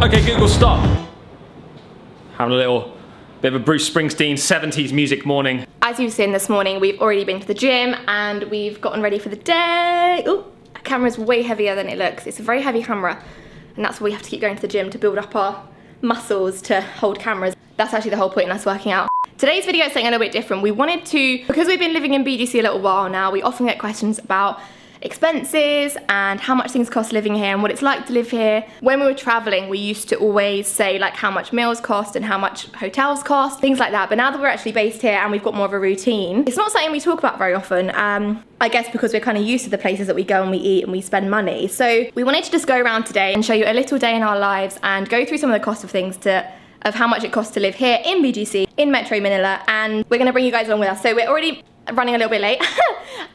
Okay, Google, stop. Having a little bit of a Bruce Springsteen 70s music morning. As you've seen this morning, we've already been to the gym and we've gotten ready for the day. Oh, the camera's way heavier than it looks. It's a very heavy camera, and that's why we have to keep going to the gym to build up our muscles to hold cameras. That's actually the whole point in us working out. Today's video is something a little bit different. We wanted to, because we've been living in BGC a little while now, we often get questions about expenses and how much things cost living here and what it's like to live here. When we were traveling, we used to always say like how much meals cost and how much hotels cost, things like that. But now that we're actually based here and we've got more of a routine, it's not something we talk about very often. I guess because we're kind of used to the places that we go and we eat and we spend money. So we wanted to just go around today and show you a little day in our lives and go through some of the cost of things of how much it costs to live here in BGC, in Metro Manila, and we're gonna bring you guys along with us. So we're already running a little bit late.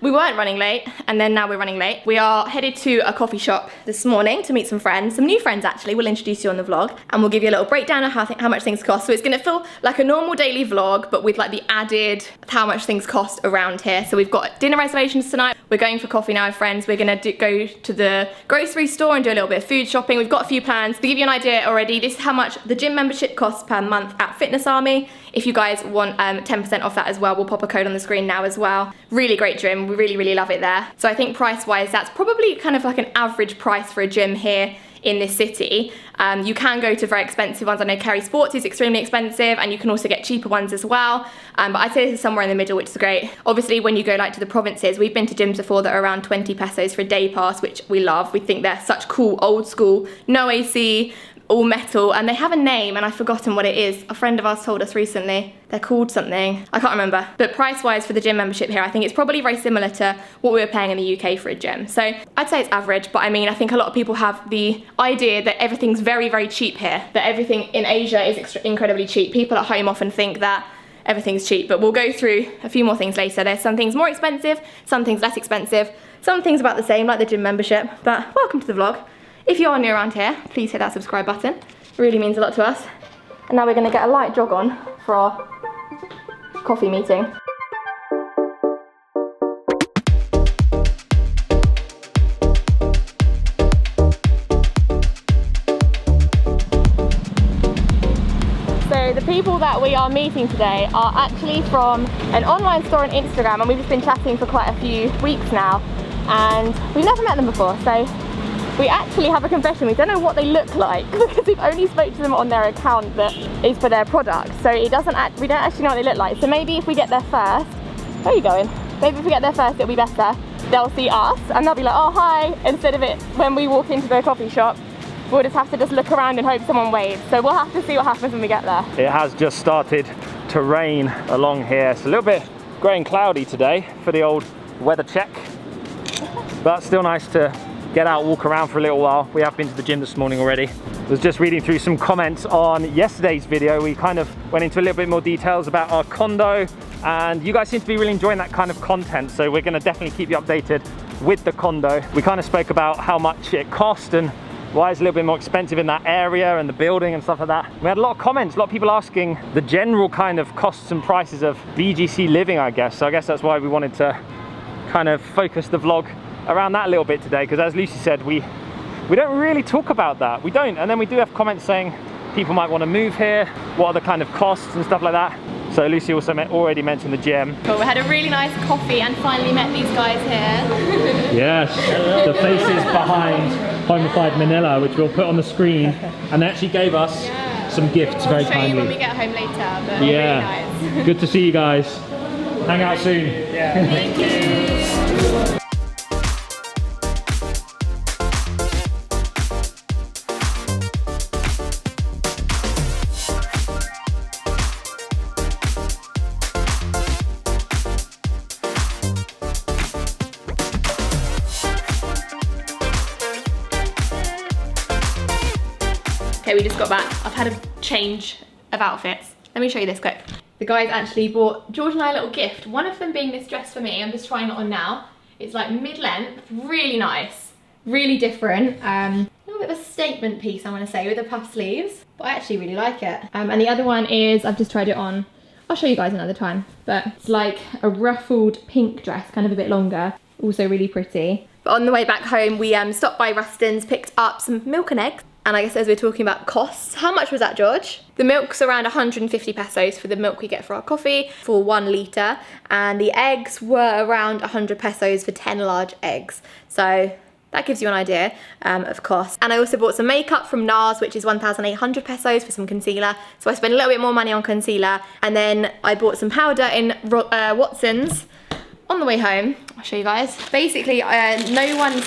We weren't running late, and then now we're running late. We are headed to a coffee shop this morning to meet some friends, some new friends actually. We'll introduce you on the vlog, and we'll give you a little breakdown of how much things cost. So it's gonna feel like a normal daily vlog, but with like the added how much things cost around here. So we've got dinner reservations tonight. We're going for coffee now with friends. We're gonna go to the grocery store and do a little bit of food shopping. We've got a few plans. To give you an idea already, this is how much the gym membership costs per month at Fitness Army. If you guys want 10% off that as well, we'll pop a code on the screen now as well. Really great gym, we really, really love it there. So I think price-wise, that's probably kind of like an average price for a gym here in this city. You can go to very expensive ones. I know Kerry Sports is extremely expensive, and you can also get cheaper ones as well. But I'd say this is somewhere in the middle, which is great. Obviously, when you go like to the provinces, we've been to gyms before that are around 20 pesos for a day pass, which we love. We think they're such cool, old school, no AC, all metal, and they have a name and I've forgotten what it is. A friend of ours told us recently. They're called something, I can't remember. But price-wise for the gym membership here, I think it's probably very similar to what we were paying in the UK for a gym. So I'd say it's average, but I mean, I think a lot of people have the idea that everything's very, very cheap here, that everything in Asia is incredibly cheap. People at home often think that everything's cheap, but we'll go through a few more things later. There's some things more expensive, some things less expensive, some things about the same, like the gym membership. But welcome to the vlog. If you are new around here, please hit that subscribe button. It really means a lot to us. And now we're gonna get a light jog on for our coffee meeting. So the people that we are meeting today are actually from an online store on Instagram, and we've just been chatting for quite a few weeks now, and we've never met them before. So we actually have a confession, we don't know what they look like because we've only spoke to them on their account that is for their product. So we don't actually know what they look like. So maybe if we get there first, where are you going? Maybe if we get there first, it'll be better. They'll see us and they'll be like, oh hi, instead of it when we walk into the coffee shop, we'll just have to just look around and hope someone waves. So we'll have to see what happens when we get there. It has just started to rain along here. It's a little bit grey and cloudy today for the old weather check, but still nice to get out, walk around for a little while. We have been to the gym this morning already. I was just reading through some comments on yesterday's video. We kind of went into a little bit more details about our condo, and you guys seem to be really enjoying that kind of content. So we're gonna definitely keep you updated with the condo. We kind of spoke about how much it cost and why it's a little bit more expensive in that area and the building and stuff like that. We had a lot of comments, a lot of people asking the general kind of costs and prices of BGC living, I guess. So I guess that's why we wanted to kind of focus the vlog around that a little bit today, because as Lucy said, we don't really talk about that. We don't, and then we do have comments saying people might want to move here, what are the kind of costs and stuff like that. So Lucy also already mentioned the gym. Cool, we had a really nice coffee and finally met these guys here. Yes, the faces behind Homicide Manila, which we'll put on the screen, and they actually gave us some gifts very kindly. I'll show you when we get home later, but yeah, really nice. Good to see you guys. Hang out soon. Yeah. Thank you. Okay, we just got back. I've had a change of outfits. Let me show you this quick. The guys actually bought George and I a little gift. One of them being this dress for me. I'm just trying it on now. It's like mid-length, really nice, really different. A little bit of a statement piece, I want to say, with the puff sleeves. But I actually really like it. And the other one is, I've just tried it on. I'll show you guys another time. But it's like a ruffled pink dress, kind of a bit longer. Also really pretty. But on the way back home, we stopped by Ruston's, picked up some milk and eggs. And I guess as we're talking about costs, how much was that, George? The milk's around 150 pesos for the milk we get for our coffee for 1 litre. And the eggs were around 100 pesos for 10 large eggs. So that gives you an idea of cost. And I also bought some makeup from NARS, which is 1,800 pesos for some concealer. So I spent a little bit more money on concealer. And then I bought some powder in Watson's on the way home. I'll show you guys. Basically, no one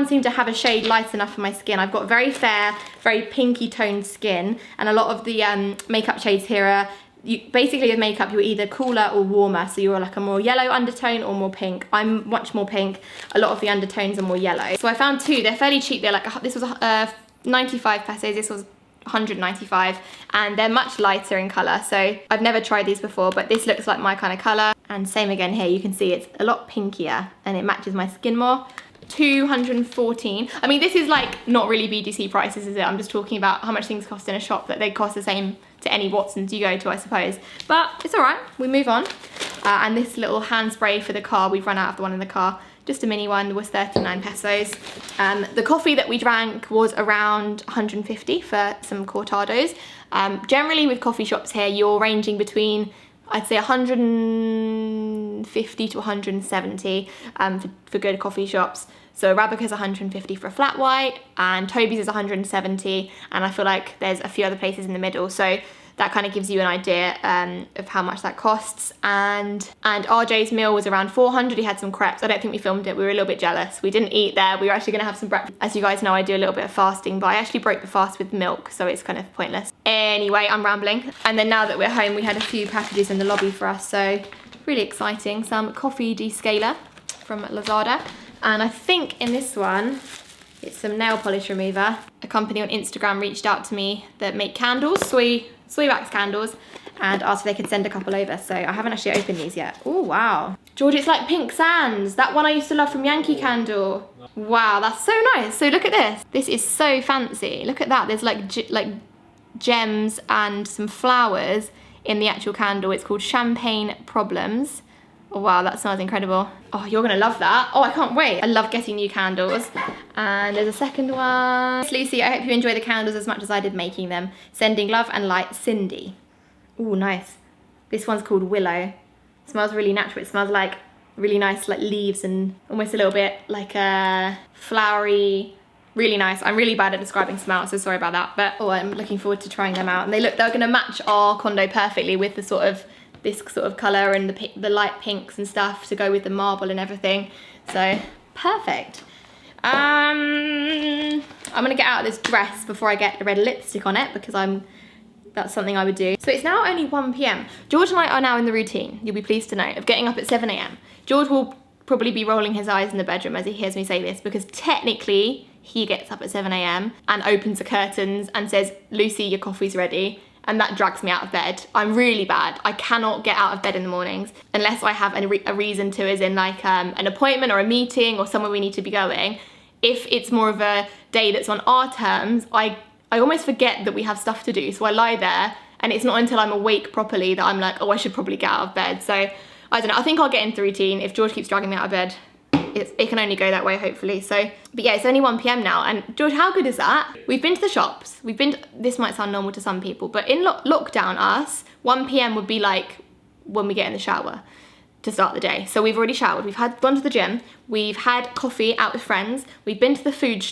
seemed to have a shade light enough for my skin. I've got very fair, very pinky toned skin, and a lot of the makeup shades here are, basically with makeup you're either cooler or warmer, so you're like a more yellow undertone or more pink. I'm much more pink. A lot of the undertones are more yellow. So I found two. They're fairly cheap. They're like, this was 95 pesos. This was 195, and they're much lighter in colour. So I've never tried these before, but this looks like my kind of colour. And same again here, you can see it's a lot pinkier and it matches my skin more. 214. I mean, this is like not really BGC prices, is it? I'm just talking about how much things cost in a shop, that they cost the same to any Watson's you go to, I suppose. But it's all right, we move on. And this little hand spray for the car, we've run out of the one in the car. Just a mini one, was 39 pesos. The coffee that we drank was around 150 for some cortados. Generally with coffee shops here, you're ranging between, I'd say 150 to 170 for good coffee shops. So Arabica's 150 for a flat white, and Toby's is 170, and I feel like there's a few other places in the middle. So that kind of gives you an idea of how much that costs. And RJ's meal was around 400. He had some crepes. I don't think we filmed it. We were a little bit jealous. We didn't eat there. We were actually going to have some breakfast. As you guys know, I do a little bit of fasting, but I actually broke the fast with milk, so it's kind of pointless. Anyway, I'm rambling. And then now that we're home, we had a few packages in the lobby for us, so really exciting. Some coffee descaler from Lazada. And I think in this one, it's some nail polish remover. A company on Instagram reached out to me that make candles, soy wax candles, and asked if they could send a couple over. So I haven't actually opened these yet. Oh, wow. George, it's like Pink Sands. That one I used to love from Yankee Candle. Wow, that's so nice. So look at this. This is so fancy. Look at that. There's like gems and some flowers in the actual candle. It's called Champagne Problems. Oh, wow, that smells incredible. Oh, you're gonna love that. Oh, I can't wait. I love getting new candles. And there's a second one. Lucy, I hope you enjoy the candles as much as I did making them. Sending love and light, Cindy. Oh, nice. This one's called Willow. It smells really natural. It smells like really nice, like leaves and almost a little bit like a flowery, really nice. I'm really bad at describing smell, so sorry about that. But oh, I'm looking forward to trying them out. And they're gonna match our condo perfectly with the sort of this sort of colour and the light pinks and stuff to go with the marble and everything. So perfect. I'm gonna get out of this dress before I get the red lipstick on it, because that's something I would do. So it's now only 1 PM. George and I are now in the routine, you'll be pleased to know, of getting up at 7 AM. George will probably be rolling his eyes in the bedroom as he hears me say this, because technically he gets up at 7 AM and opens the curtains and says, Lucy, your coffee's ready. And that drags me out of bed. I'm really bad. I cannot get out of bed in the mornings unless I have a reason to, as in like an appointment or a meeting or somewhere we need to be going. If it's more of a day that's on our terms, I almost forget that we have stuff to do. So I lie there, and it's not until I'm awake properly that I'm like, oh, I should probably get out of bed. So I don't know, I think I'll get into the routine. If George keeps dragging me out of bed, it can only go that way, hopefully. So, but yeah, it's only 1 PM now, and George, how good is that? We've been to the shops. This might sound normal to some people, but in lockdown, 1 PM would be like when we get in the shower to start the day. So we've already showered. We've gone to the gym. We've had coffee out with friends. We've been to the food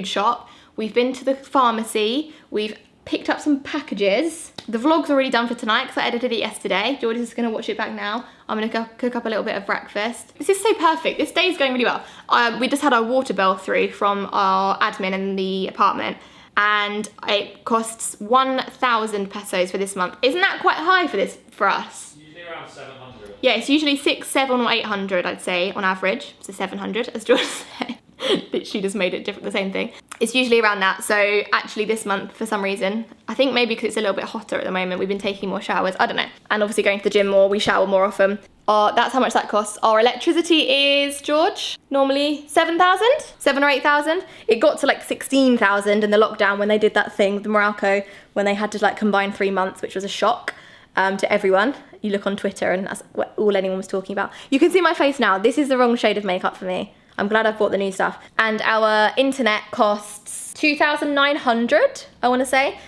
shop. We've been to the pharmacy. We've picked up some packages. The vlog's already done for tonight because I edited it yesterday. George is gonna watch it back now. I'm gonna go cook up a little bit of breakfast. This is so perfect. This day's going really well. We just had our water bill through from our admin in the apartment, and it costs 1,000 pesos for this month. Isn't that quite high for us? Usually around 700. Yeah, it's usually 600, 700 or 800, I'd say, on average. So 700, as George said. Literally just made it different, the same thing. It's usually around that. So actually this month, for some reason, I think maybe because it's a little bit hotter at the moment, we've been taking more showers. I don't know. And obviously going to the gym more, we shower more often. That's how much that costs. Our electricity is, George, normally 7,000? 7 or 8,000? It got to like 16,000 in the lockdown when they did that thing, the Morocco, when they had to like combine 3 months, which was a shock to everyone. You look on Twitter and that's all anyone was talking about. You can see my face now. This is the wrong shade of makeup for me. I'm glad I've bought the new stuff. And our internet costs 2,900, I want to say.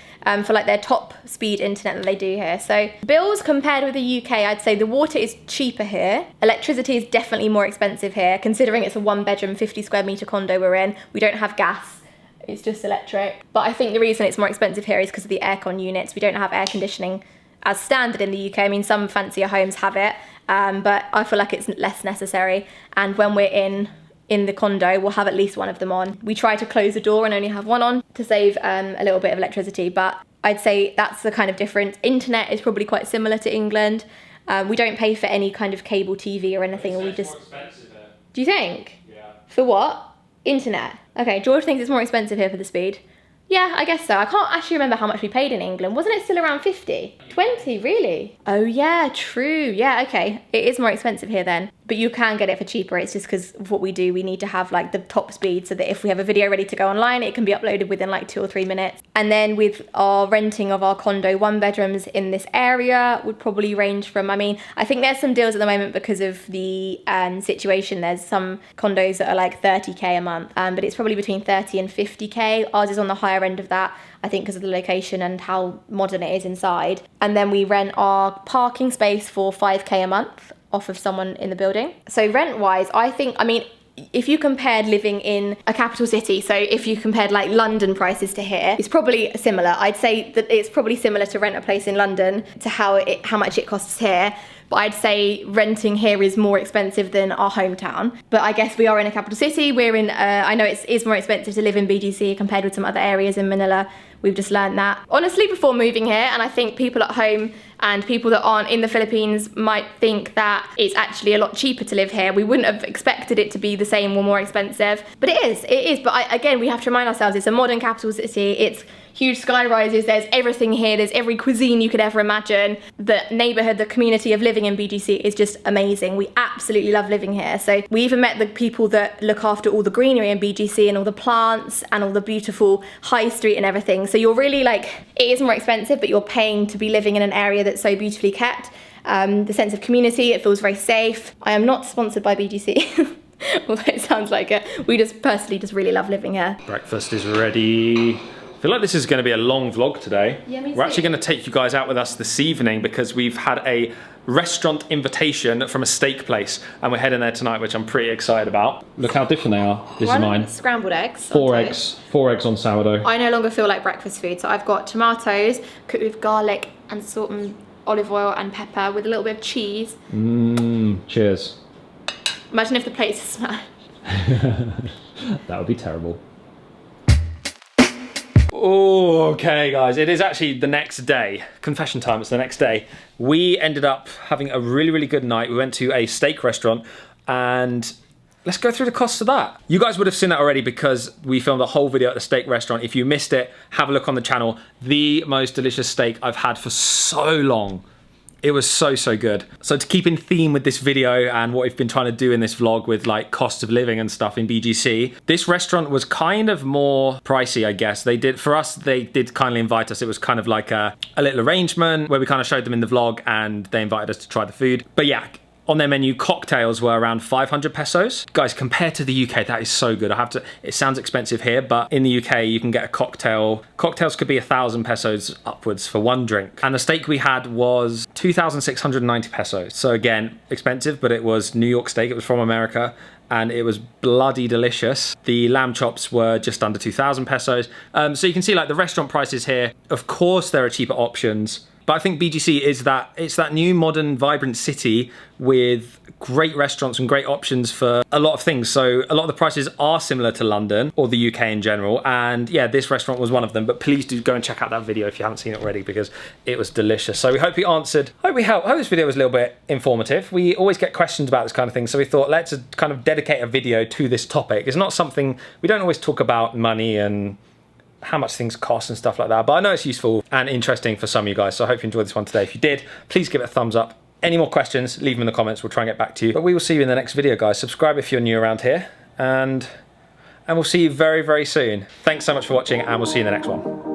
For like their top speed internet that they do here. So bills compared with the UK, I'd say the water is cheaper here. Electricity is definitely more expensive here, considering it's a 1-bedroom, 50 square meter condo we're in. We don't have gas, it's just electric. But I think the reason it's more expensive here is because of the aircon units. We don't have air conditioning as standard in the UK. I mean, some fancier homes have it, but I feel like it's less necessary. And when we're in the condo, we'll have at least one of them on. We try to close the door and only have one on to save a little bit of electricity, but I'd say that's the kind of difference. Internet is probably quite similar to England. We don't pay for any kind of cable TV or anything. We just... More expensive here. Do you think? Yeah. For what? Internet? Okay, George thinks it's more expensive here for the speed. Yeah, I guess so. I can't actually remember how much we paid in England. Wasn't it still around 50? 20, really? Oh yeah, true. Yeah, okay. It is more expensive here then. But you can get it for cheaper. It's just because of what we do. We need to have like the top speed so that if we have a video ready to go online, it can be uploaded within like 2 or 3 minutes. And then with our renting of our condo, 1-bedrooms in this area would probably range from, I mean, I think there's some deals at the moment because of the situation. There's some condos that are like 30k a month, but it's probably between 30 and 50k. Ours is on the higher end of that, I think because of the location and how modern it is inside. And then we rent our parking space for 5k a month off of someone in the building. So rent wise, I think, I mean, if you compared living in a capital city, so if you compared like London prices to here, it's probably similar. I'd say that it's probably similar to rent a place in London to how much it costs here. But I'd say renting here is more expensive than our hometown. But I guess we are in a capital city. We're in, I know it is more expensive to live in BGC compared with some other areas in Manila. We've just learned that. Honestly, before moving here, and I think people at home and people that aren't in the Philippines might think that it's actually a lot cheaper to live here. We wouldn't have expected it to be the same or more expensive, but it is. But again, we have to remind ourselves, it's a modern capital city. It's huge sky rises, there's everything here, there's every cuisine you could ever imagine. The neighborhood, the community of living in BGC is just amazing. We absolutely love living here. So we even met the people that look after all the greenery in BGC and all the plants and all the beautiful high street and everything. So you're really like, it is more expensive, but you're paying to be living in an area that's so beautifully kept. The sense of community, it feels very safe. I am not sponsored by BGC. Although it sounds like it. We just personally just really love living here. Breakfast is ready. I feel like this is going to be a long vlog today. Yeah, me too. We're actually going to take you guys out with us this evening because we've had a restaurant invitation from a steak place and we're heading there tonight, which I'm pretty excited about. Look how different they are. This is mine. Scrambled eggs. 4 eggs on sourdough. I no longer feel like breakfast food, so I've got tomatoes cooked with garlic and salt and olive oil and pepper with a little bit of cheese. Cheers. Imagine if the plates smashed. That would be terrible. Oh, okay guys, it is actually the next day. Confession time, it's the next day. We ended up having a really, really good night. We went to a steak restaurant and let's go through the costs of that. You guys would have seen that already because we filmed a whole video at the steak restaurant. If you missed it, have a look on the channel. The most delicious steak I've had for so long. It was so, so good. So to keep in theme with this video and what we've been trying to do in this vlog with like cost of living and stuff in BGC, this restaurant was kind of more pricey, I guess. They did kindly invite us. It was kind of like a little arrangement where we kind of showed them in the vlog and they invited us to try the food. But yeah, on their menu, cocktails were around 500 pesos. Guys, compared to the UK, that is so good. It sounds expensive here, but in the UK, you can get a cocktail. Cocktails could be 1,000 pesos upwards for one drink. And the steak we had was 2,690 pesos. So again, expensive, but it was New York steak. It was from America. And it was bloody delicious. The lamb chops were just under 2,000 pesos. So you can see like the restaurant prices here. Of course, there are cheaper options. But I think BGC is it's that new, modern, vibrant city with great restaurants and great options for a lot of things. So a lot of the prices are similar to London or the UK in general. And yeah, this restaurant was one of them. But please do go and check out that video if you haven't seen it already because it was delicious. So we hope we answered, hope this video was a little bit informative. We always get questions about this kind of thing. So we thought let's kind of dedicate a video to this topic. It's not something, we don't always talk about money and how much things cost and stuff like that, but I know it's useful and interesting for some of you guys, so I hope you enjoyed this one today. If you did, please give it a thumbs up. Any more questions, leave them in the comments, we'll try and get back to you. But we will see you in the next video, guys. Subscribe if you're new around here, and we'll see you very, very soon. Thanks so much for watching, and we'll see you in the next one.